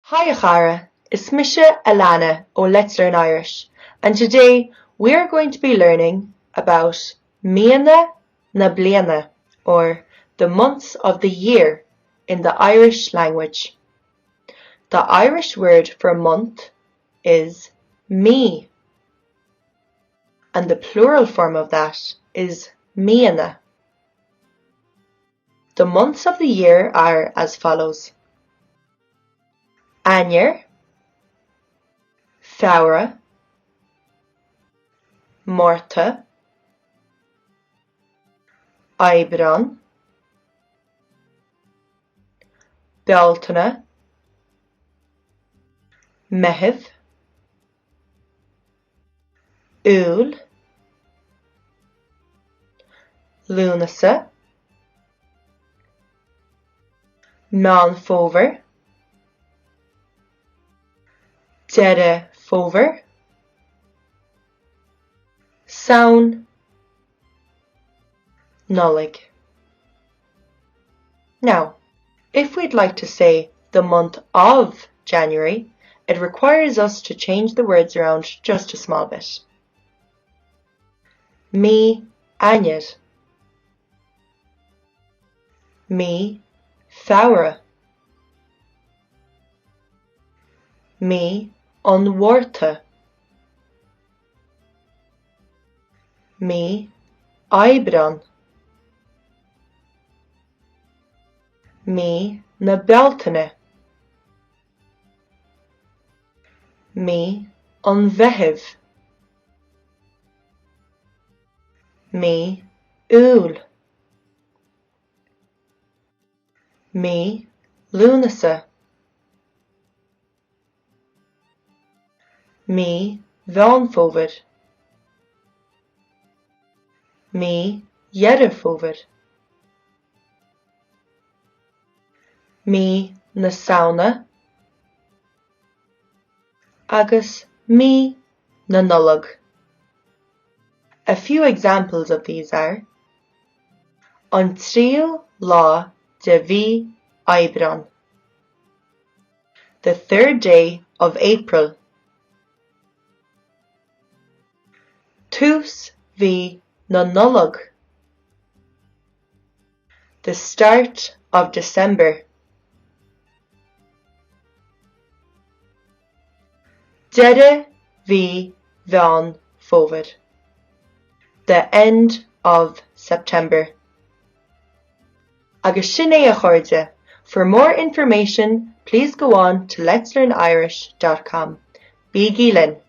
Hi Achara, it's Eanáir o Let's Learn Irish, and today we are going to be learning about Míonna na Bliana, or the months of the year in the Irish language. The Irish word for month is mí, and the plural form of that is Míonna. The months of the year are as follows: Eanáir, Feabhra, Márta, Aibreáin, Bealtaine, Meitheamh, Iúil, Lúnasa, Mheán Fomhair, Deireadh, Samhain, Nollaig. Now, if we'd like to say the month of January, it requires us to change the words around just a small bit. Eanáir, Feabhra, Mhárta, Aibreáin, na Bealtaine, Mheithimh, Iúil, Lúnasa, Mheán Fomhair, Deireadh, na Samhain, agus na Nollaig. A few examples of these are an tríú lá de bhí Aibreáin, the third day of April, tús bhí na Nollaig, the start of December, Deireadh Mheán Fomhair, the end of September. Agus sin é a chuirde. For more information, please go on to letslearnirish.com. Bí gílean.